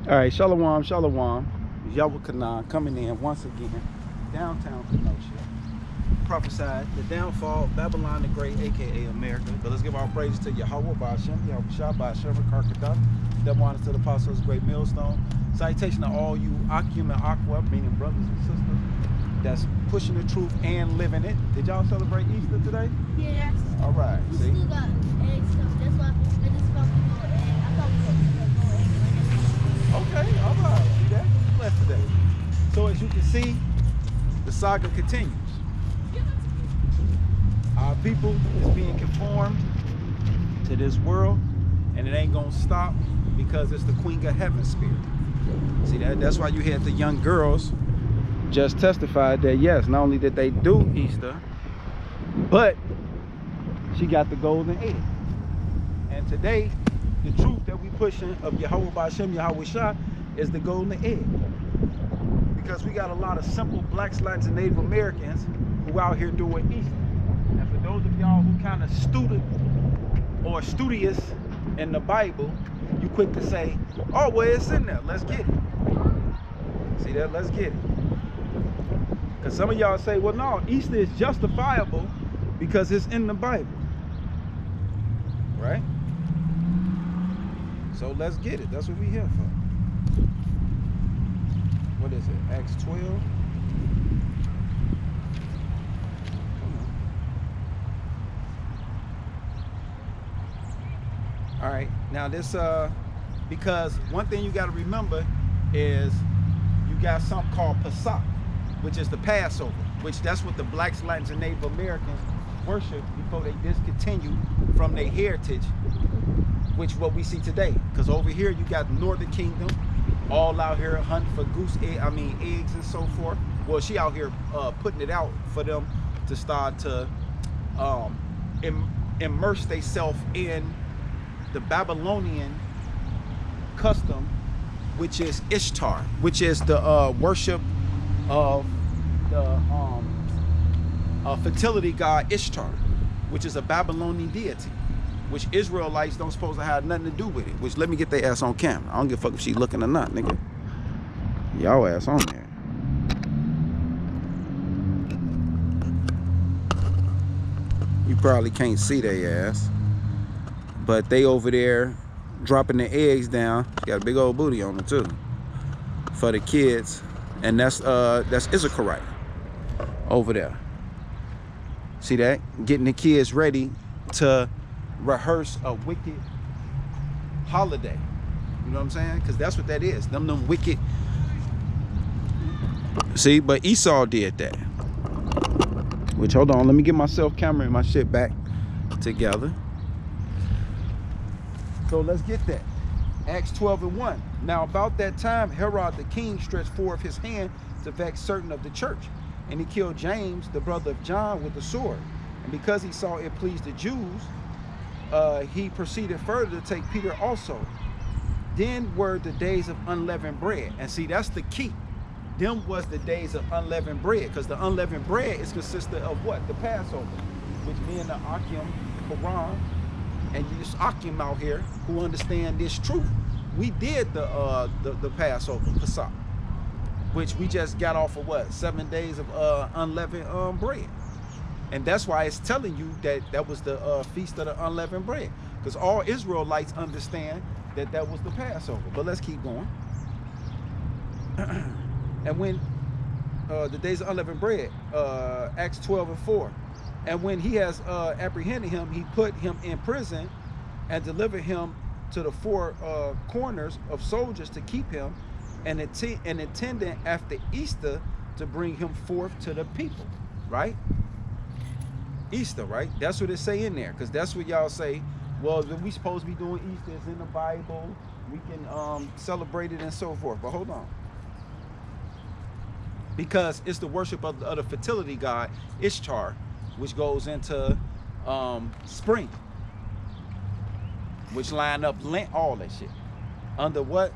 All right, Shalom, Shalom. Yahweh Kanan coming in once again, downtown Kenosha. Prophesied the downfall of Babylon the Great, aka America. But let's give our praises to Yahweh Ba'Shem, Yahweh Shah Ba'Shem, Karkadah. Double honors to the apostles, great millstone. Salutation to all you Akim and Aqua, meaning brothers and sisters, that's pushing the truth and living it. Did y'all celebrate Easter today? Yes. All right. We See? still got eggs stuff. That's why I just felt we go egg. I thought we go egg. Okay, all right. See that? Blessed today. So as you can see, the saga continues. Our people is being conformed to this world, and it ain't gonna stop because it's the Queen of Heaven spirit. See that? That's why you had the young girls just testified that yes, not only did they do Easter, but she got the golden egg. And today, the truth that we pushing of Yahweh Ba'Shem, Yahweh Shah, is the golden egg. Because we got a lot of simple blacks, Latins, and Native Americans who out here doing Easter. And for those of y'all who kind of student or studious in the Bible, you quick to say, oh, well, it's in there. Let's get it. See that? Let's get it. Because some of y'all say, well, no, Easter is justifiable because it's in the Bible. Right? So let's get it. That's what we here for. What is it? Acts 12? All right, now this because one thing you got to remember is you got something called Pesach, which is the Passover, which that's what the blacks, Latins, and Native Americans worship before they discontinue from their heritage, which what we see today. Because over here you got the Northern Kingdom, all out here hunting for eggs and so forth. Well, she out here putting it out for them to start to immerse themselves in the Babylonian custom, which is Ishtar, which is the worship of the fertility god Ishtar, which is a Babylonian deity, which Israelites don't supposed to have nothing to do with it. Which, let me get their ass on camera. I don't give a fuck if she looking or not, nigga. Y'all ass on there. You probably can't see their ass, but they over there dropping the eggs down. Got a big old booty on it too for the kids, and that's Issacharite over there. See that? Getting the kids ready to rehearse a wicked holiday. You know what I'm saying? Because that's what that is. Them wicked. See, but Esau did that. Which, hold on, let me get my camera and my shit back together. So let's get that. Acts 12:1. Now about that time, Herod the king stretched forth his hand to vex certain of the church, and he killed James, the brother of John, with the sword. And because he saw it pleased the Jews, he proceeded further to take Peter also. Then were the days of unleavened bread. And see, that's the key. Them was the days of unleavened bread, because the unleavened bread is consisted of what? The Passover, which me and the Akim, Quran, and you Akim out here who understand this truth. We did the Passover, Pesach, which we just got off of what? 7 days of unleavened bread. And that's why it's telling you that that was the feast of the unleavened bread, because all Israelites understand that that was the Passover. But let's keep going. And when the days of unleavened bread, Acts 12:4, and when he has apprehended him, he put him in prison and delivered him to the four corners of soldiers to keep him, and intending after Easter to bring him forth to the people. Right? Easter, right? That's what it say in there, because that's what y'all say, well, we supposed to be doing Easter, it's in the Bible, we can celebrate it and so forth. But hold on, because it's the worship of the fertility god Ishtar, which goes into spring, which line up Lent, all that shit under what?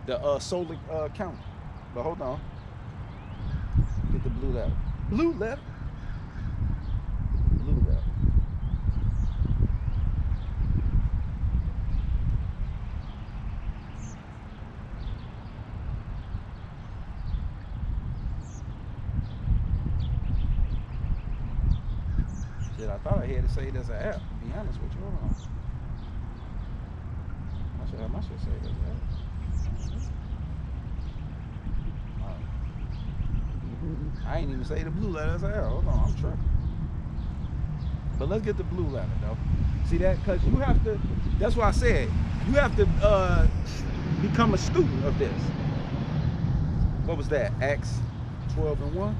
The solar calendar. But hold on, get the blue letter. Blue letter. Blue letter. Shit, I thought I had to say it as an app. To be honest with you, hold on. I should have my shit say it as an app. I ain't even say the blue letter as an app. Hold on, I'm tripping. But let's get the blue letter though. See that? Because you have to. That's why I said you have to become a student of this. What was that? Acts 12:1.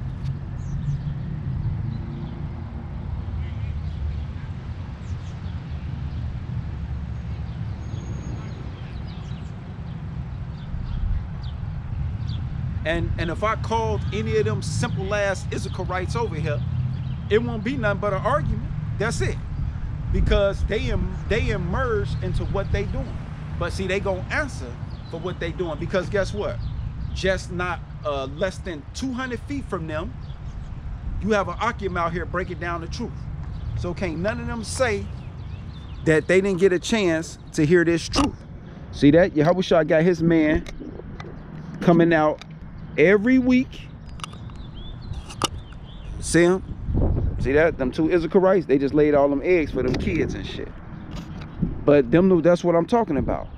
And if I called any of them simple ass Issacharites over here, it won't be nothing but an argument. That's it. Because they emerge into what they doing. But see, they gonna answer for what they doing. Because guess what? Just not less than 200 feet from them, you have an Akim out here breaking down the truth. So can't none of them say that they didn't get a chance to hear this truth. See that? Yahushua got his man coming out every week. See him? See that? Them two Issacharites, they just laid all them eggs for them kids and shit. But them, that's what I'm talking about.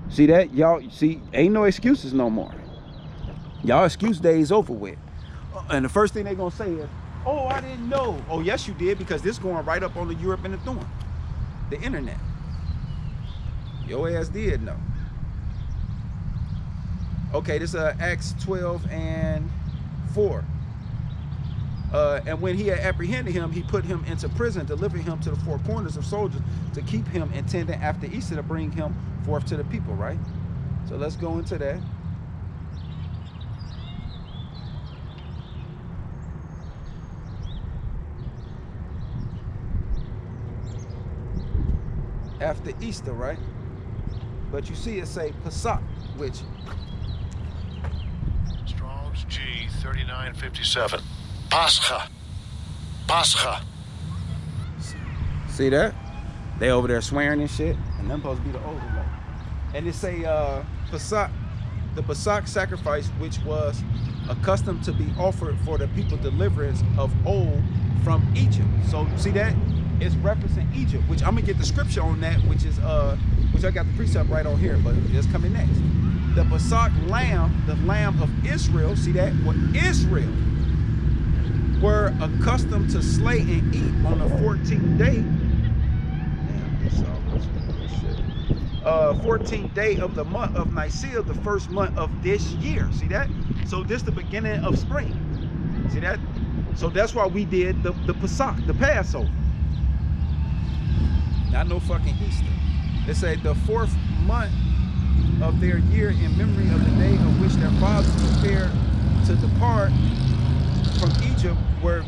See that? Y'all, see, ain't no excuses no more. Y'all excuse days over with. And the first thing they gonna say is, oh, I didn't know. Oh, yes, you did, because this going right up on the Europe and the Thorn. The internet. Your ass did know. Okay, this is Acts 12:4. And when he had apprehended him, he put him into prison, delivering him to the four corners of soldiers to keep him intending after Easter to bring him forth to the people, right? So let's go into that. After Easter, right? But you see it say Pesach, which Strong's G 3957. Pascha. Pascha. See that? They over there swearing and shit, and them supposed to be the overlay. And it say Pesach, the Pesach sacrifice, which was accustomed to be offered for the people deliverance of old from Egypt. So see that? It's referencing Egypt, which I'm gonna get the scripture on that, which is which I got the precept right on here, but it's coming next. The Pesach lamb, the lamb of Israel, see that? What Israel were accustomed to slay and eat on the 14th day. Damn, this all goes shit. 14th day of the month of Nicaea, the first month of this year. See that? So this the beginning of spring. See that? So that's why we did the Pesach, the Passover. Not no fucking Easter. They say the fourth month of their year in memory of the day of which their fathers prepared to depart from Egypt were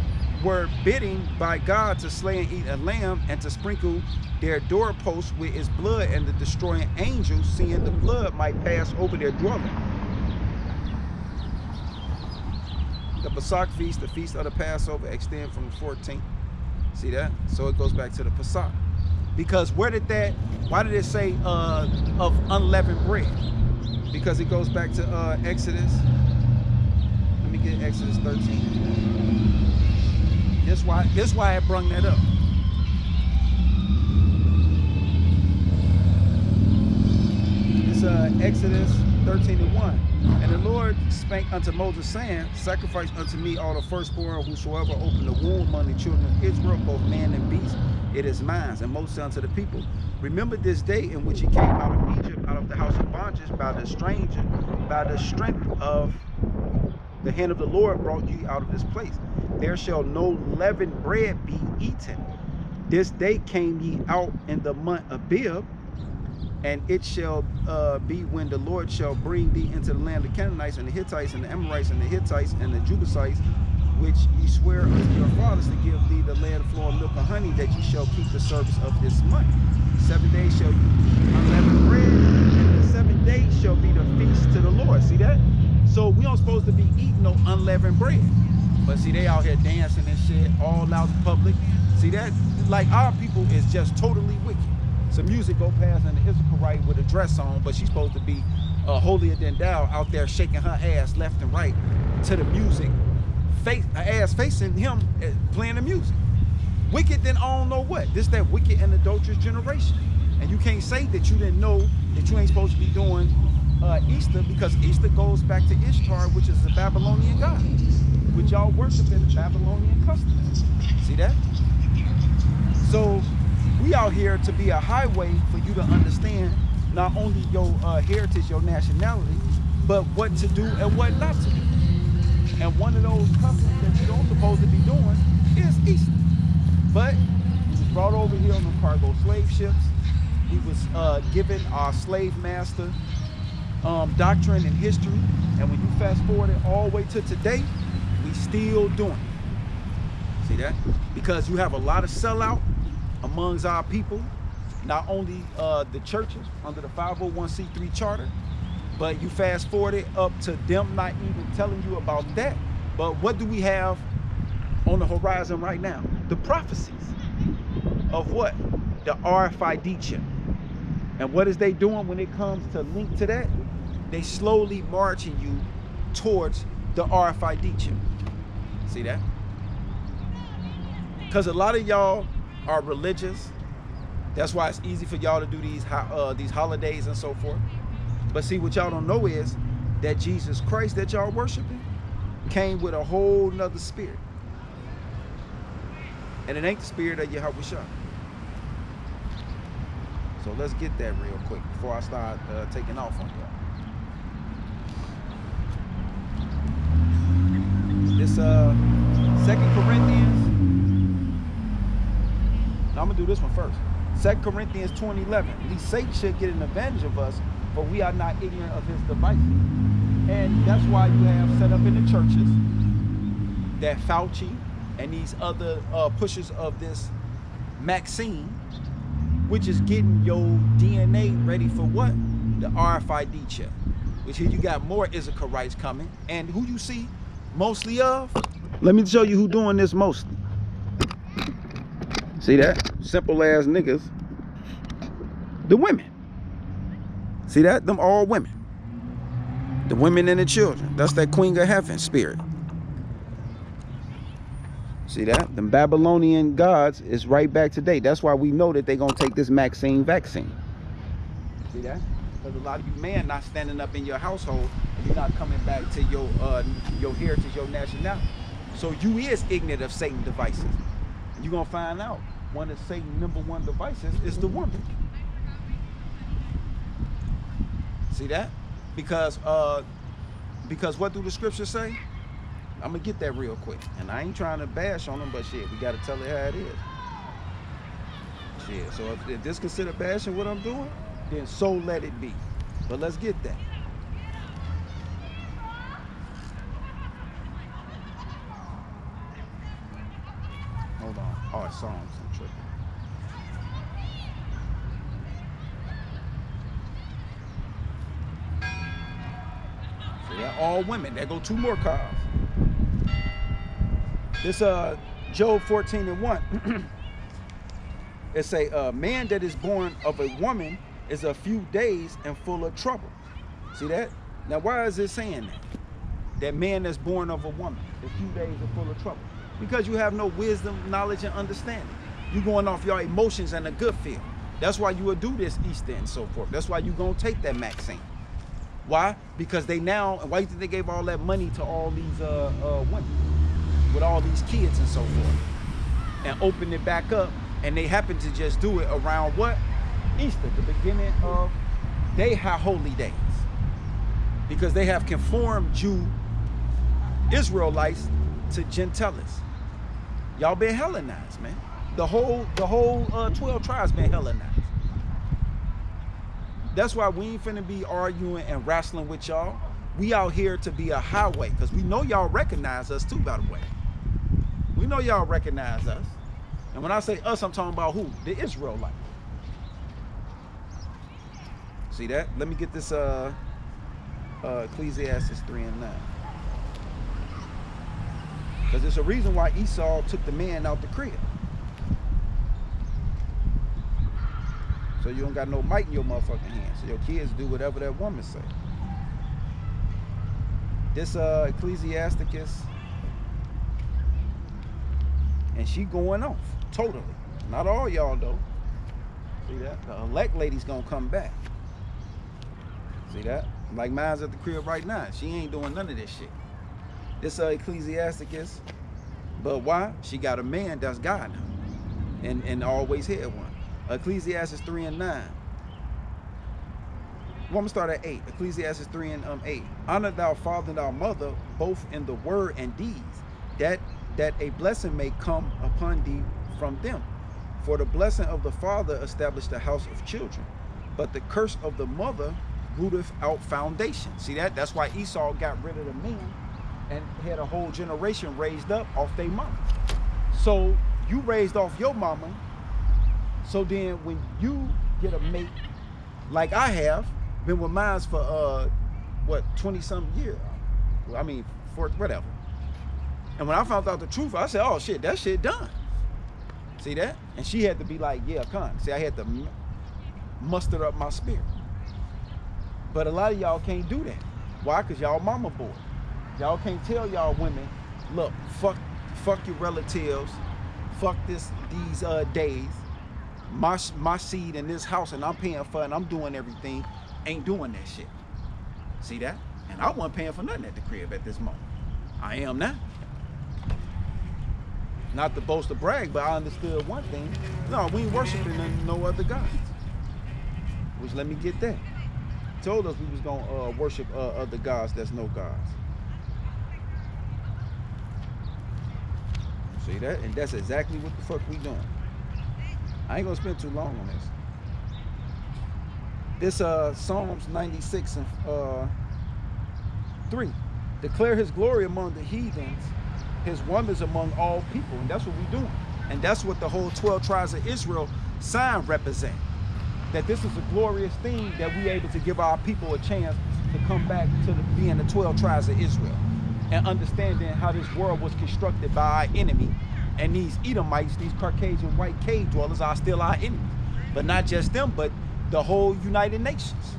bidding by God to slay and eat a lamb and to sprinkle their doorposts with its blood, and the destroying angels, seeing the blood, might pass over their dwelling. The Pesach feast, the feast of the Passover, extend from the 14th. See that? So it goes back to the Pesach. Because why did it say of unleavened bread? Because it goes back to Exodus. Let me get Exodus 13. That's why I brung that up. It's Exodus 13:1. And the Lord spake unto Moses, saying, sacrifice unto me all the firstborn, whosoever opened the womb among the children of Israel, both man and beast, it is mine. And Moses said unto the people, remember this day in which ye came out of Egypt, out of the house of bondage, by the stranger, by the strength of the hand of the Lord brought you out of this place. There shall no leavened bread be eaten. This day came ye out in the month of Abib, and it shall be when the Lord shall bring thee into the land of the Canaanites and the Hittites and the Amorites and the Hittites and the Jebusites, which ye swear unto your fathers to give thee the land flowing milk and honey, that ye shall keep the service of this month. 7 days shall you eat unleavened bread, and the 7th day shall be the feast to the Lord. See that? So we don't supposed to be eating no unleavened bread. But see, they out here dancing and shit all out in public. See that? Like, our people is just totally wicked. Some music go past and the Issacharite with a dress on, but she's supposed to be holier than thou, out there shaking her ass left and right to the music, her ass facing him, playing the music. Wicked than I don't know what. This that wicked and adulterous generation. And you can't say that you didn't know that you ain't supposed to be doing Easter, because Easter goes back to Ishtar, which is the Babylonian god, which y'all worship in the Babylonian customs. See that? So we out here to be a highway for you to understand not only your heritage, your nationality, but what to do and what not to do. And one of those customs that you don't supposed to be doing is Easter. But we was brought over here on the cargo slave ships. We was given our slave master doctrine and history. And when you fast forward it all the way to today, we still doing it. See that? Because you have a lot of sellout amongst our people, not only the churches under the 501c3 charter, but you fast forward it up to them not even telling you about that. But what do we have on the horizon right now? The prophecies of what? The RFID chip. And what is they doing when it comes to link to that? They slowly marching you towards the RFID chip. See that? Because a lot of y'all are religious. That's why it's easy for y'all to do these holidays and so forth. But see, what y'all don't know is that Jesus Christ that y'all worshiping came with a whole nother spirit. And it ain't the spirit of Yahushua. So let's get that real quick before I start taking off on y'all. This 2 Corinthians. Now I'm gonna do this one first. 2 Corinthians 20:11. At least Satan should get an advantage of us, for we are not ignorant of his devices. And that's why you have set up in the churches that Fauci and these other pushers of this vaccine, which is getting your DNA ready for what? The RFID chip. Which here you got more Issacharites coming. And who you see mostly of? Let me show you who doing this mostly. See that? Simple ass niggas. The women. See that? Them all women. The women and the children. That's that Queen of Heaven spirit. See that? Them Babylonian gods is right back today. That's why we know that they're going to take this vaccine. See that? Because a lot of you men not standing up in your household, and you're not coming back to your heritage, your nationality. So you is ignorant of Satan's devices. You're going to find out one of Satan's #1 devices is the woman. See that? Because what do the scriptures say? I'm gonna get that real quick. And I ain't trying to bash on them, but shit, we gotta tell it how it is. Shit, so if this consider bashing what I'm doing, then so let it be. But let's get that. Hold on. Oh, it's songs. I'm tripping. So they're all women. There go 2 more cars. This Job 14:1. It say a man that is born of a woman is a few days and full of trouble. See that? Now why is it saying that? That man that's born of a woman, a few days and full of trouble. Because you have no wisdom, knowledge, and understanding. You going off your emotions and a good feel. That's why you will do this Easter and so forth. That's why you gonna take that vaccine. Why? Because they now, why you think they gave all that money to all these women with all these kids and so forth, and opened it back up, and they happen to just do it around what? Easter, the beginning of their holy days, because they have conformed Jew Israelites to Gentiles. Y'all been Hellenized, man. The whole 12 tribes been Hellenized. That's why we ain't finna be arguing and wrestling with y'all. We out here to be a highway, because we know y'all recognize us too, by the way. We know y'all recognize us. And when I say us, I'm talking about who? The Israelites. See that? Let me get this Ecclesiastes 3:9. Because there's a reason why Esau took the man out the crib. So you don't got no might in your motherfucking hand. So your kids do whatever that woman say. This Ecclesiasticus, and she going off. Totally. Not all y'all though. See that? The elect lady's gonna come back. See that? Like mine's at the crib right now. She ain't doing none of this shit. This Ecclesiasticus. But why? She got a man that's guiding her. And always had one. Ecclesiastes 3 and 9. Well, I'm gonna start at 8. Ecclesiastes 3 and 8. Honor thou father and thy mother, both in the word and deeds, that a blessing may come upon thee from them. For the blessing of the father established the house of children, but the curse of the mother rooteth out foundation. See that? That's why Esau got rid of the men and had a whole generation raised up off their mama. So you raised off your mama. So then when you get a mate, like I have, been with mine for what, 20-something years. I mean, for whatever. And when I found out the truth, I said, oh shit, that shit done. See that? And she had to be like, yeah, come. See, I had to muster up my spirit. But a lot of y'all can't do that. Why? Because y'all mama boy. Y'all can't tell y'all women, look, fuck your relatives, fuck these days. My seed in this house, and I'm paying for it, and I'm doing everything. Ain't doing that shit. See that? And I wasn't paying for nothing at the crib at this moment. I am now. Not to boast or brag, but I understood one thing. No, we ain't worshiping no other gods. Which, let me get that. Told us we was gonna worship other gods that's no gods. See that? And that's exactly what the fuck we doing. I ain't gonna spend too long on this. This Psalms 96 and 3. Declare his glory among the heathens, his wonders among all people. And that's what we doing. And that's what the whole 12 tribes of Israel sign represent. That this is a glorious thing that we able to give our people a chance to come back to being the 12 tribes of Israel. And understanding how this world was constructed by our enemy. And these Edomites, these Caucasian white cave dwellers are still our enemies. But not just them, but the whole United Nations.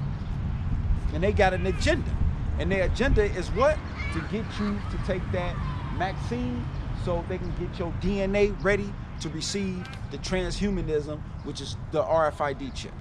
And they got an agenda. And their agenda is what? To get you to take that vaccine so they can get your DNA ready to receive the transhumanism, which is the RFID chip.